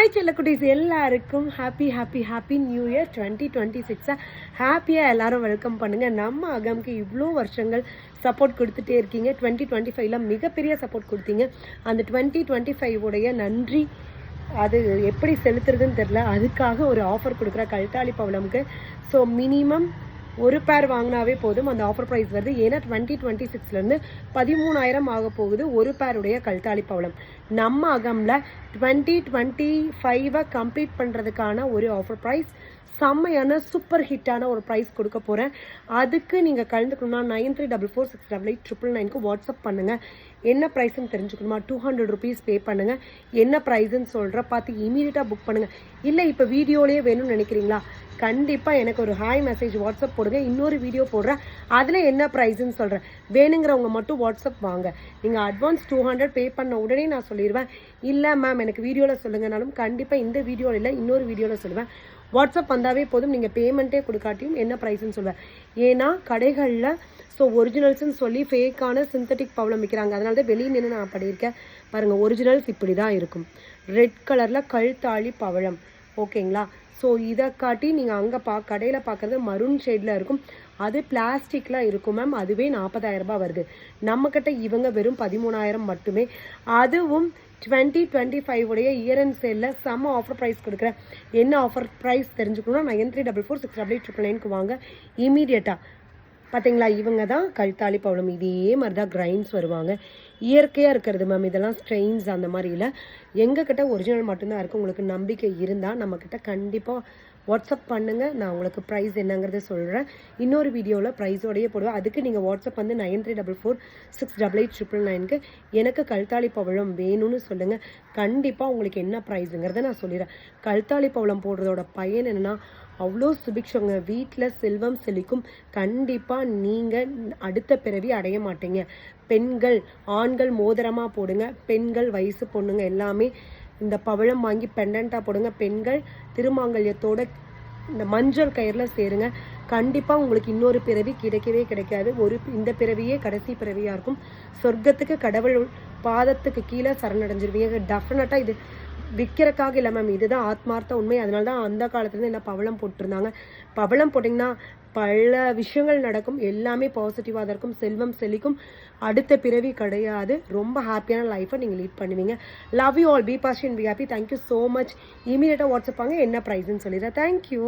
Hi செல்லக்குட்டீஸ், எல்லாருக்கும் happy new year 2026. ஹாப்பியாக எல்லாரும் வெல்கம் பண்ணுங்கள். நம்ம அகம்க்கு இவ்வளோ வருஷங்கள் சப்போர்ட் கொடுத்துட்டே இருக்கீங்க. 2025ல் மிகப்பெரிய சப்போர்ட் கொடுத்தீங்க. அந்த 2025 நன்றி அது எப்படி செலுத்துறதுன்னு தெரில. அதுக்காக ஒரு ஆஃபர் கொடுக்குற கல்தாளி பவளம்க்கு. ஸோ மினிமம் ஒரு பேர் வாங்கினாவே போதும், அந்த ஆஃபர் ப்ரைஸ் வருது. ஏன்னா 2026லேருந்து 13,000 ஆக போகுது ஒரு பேருடைய கல்தாளி பவளம். நம்ம அகமில் 2025 கம்ப்ளீட் பண்ணுறதுக்கான ஒரு ஆஃபர் ப்ரைஸ், செம்மையான சூப்பர் ஹிட்டான ஒரு ப்ரைஸ் கொடுக்க போகிறேன். அதுக்கு நீங்கள் கலந்துக்கணும்னா 9344688899க்கு வாட்ஸ்அப் பண்ணுங்கள். என்ன ப்ரைஸ்ன்னு தெரிஞ்சுக்கணுமா? 200 rupees பே பண்ணுங்கள். என்ன ப்ரைஸுன்னு சொல்கிற பார்த்து இமீடியட்டாக புக் பண்ணுங்கள். இல்லை இப்போ வீடியோலேயே வேணும்னு நினைக்கிறீங்களா? கண்டிப்பாக எனக்கு ஒரு ஹாய் மெசேஜ் வாட்ஸ்அப் போடுங்க. இன்னொரு வீடியோ போடுறேன், அதில் என்ன ப்ரைஸுன்னு சொல்கிறேன். வேணுங்கிறவங்க மட்டும் வாட்ஸ்அப் வாங்க. நீங்கள் அட்வான்ஸ் 200 பே பண்ண உடனே நான் சொல்லிடுவேன். இல்லை மேம் எனக்கு வீடியோவில் சொல்லுங்கனாலும் கண்டிப்பாக இந்த வீடியோவில் இல்லை, இன்னொரு வீடியோவில் சொல்லுவேன். வாட்ஸ்அப் வந்தாவே போதும். நீங்கள் பேமெண்ட்டே கொடுக்காட்டியும் என்ன ப்ரைஸ்ன்னு சொல்லுவேன். ஏன்னா கடைகளில் ஒரிஜினல்ஸ்ன்னு சொல்லி ஃபேக்கான சிந்தட்டிக் பவளம் விற்கிறாங்க. அதனால தான் வெளியே நின்று நான் பண்ணியிருக்கேன் பாருங்கள். ஒரிஜினல்ஸ் இப்படி தான் இருக்கும், ரெட் கலரில் கழுத்தாளி பவளம். ஓகேங்களா? இதை காட்டி நீங்கள் அங்கே கடையில் பார்க்குறது மரூன் ஷேடில் இருக்கும். அது பிளாஸ்டிக்கில் இருக்கும் மேம். அதுவே 40,000 ரூபாய் வருது. நம்மக்கிட்ட இவங்க வெறும் 13,000 மட்டுமே. அதுவும் 2025 இயர் அண்ட் சேலில் செம்ம ஆஃபர் ப்ரைஸ் கொடுக்குறேன். என்ன ஆஃபர் ப்ரைஸ் தெரிஞ்சுக்கணும்னா 9344688899க்கு வாங்க இமீடியட்டாக. பார்த்தீங்களா, இவங்க தான் கழுத்தாளி பவளம். இதே மாதிரி தான் கிரைன்ஸ் வருவாங்க. இயற்கையாக இருக்கிறது மேம். இதெல்லாம் ஸ்ட்ரெயின்ஸ் அந்த மாதிரி இல்லை. எங்ககிட்ட ஒரிஜினல் மட்டும்தான் இருக்குது. உங்களுக்கு நம்பிக்கை இருந்தால் நம்மக்கிட்ட கண்டிப்பாக வாட்ஸ்அப் பண்ணுங்கள். நான் உங்களுக்கு ப்ரைஸ் என்னங்கிறத சொல்கிறேன். இன்னொரு வீடியோவில் ப்ரைஸோடையே போடுவேன். அதுக்கு நீங்கள் வாட்ஸ்அப் 9344688899க்கு எனக்கு கழுத்தாளி பவளம் வேணும்னு சொல்லுங்கள். கண்டிப்பாக உங்களுக்கு என்ன ப்ரைஸுங்கிறத நான் சொல்லிடுறேன். கழுத்தாளி பவளம் போடுறதோட பயன் என்னென்னா அவ்வளோ சுபிக்ஷங்க. வீட்டில் செல்வம் செழிக்கும். கண்டிப்பாக நீங்கள் அடுத்த பிறவி அடைய மாட்டீங்க. பெண்கள், ஆண்கள் மோதிரமாக போடுங்க. பெண்கள், வயசு பொண்ணுங்க எல்லாமே இந்த பவளம் வாங்கி பெண்டண்ட்டாக போடுங்க. பெண்கள் திருமாங்கல்யத்தோட இந்த மஞ்சள் கயிறில் சேருங்க. கண்டிப்பாக உங்களுக்கு இன்னொரு பிறவி கிடைக்கவே கிடைக்காது. இந்த பிறவியே கடைசி பிறவியாக இருக்கும். சொர்க்கத்துக்கு கடவுள் பாதத்துக்கு கீழே சரணடைஞ்சிருவீங்க. டெஃபினட்டாக இது விற்கிறக்காக இல்லை மேம், இதுதான் ஆத்மார்த்த உண்மை. அதனால தான் அந்த காலத்துலேருந்து என்ன பவளம் போட்டிருந்தாங்க. பவளம் போட்டிங்கன்னா பல விஷயங்கள் நடக்கும். எல்லாமே பாசிட்டிவாக தான் இருக்கும். செல்வம் செழிக்கும். அடுத்த பிறவி கிடையாது. ரொம்ப ஹாப்பியான லைஃப்பை நீங்கள் லீட் பண்ணுவீங்க. Love you all. Be positive and be happy. Thank you so much. இமீடியட்டாக வாட்ஸ்அப் வாங்க. என்ன ப்ரைஸ்ன்னு சொல்லிடுறேன். தேங்க்யூ.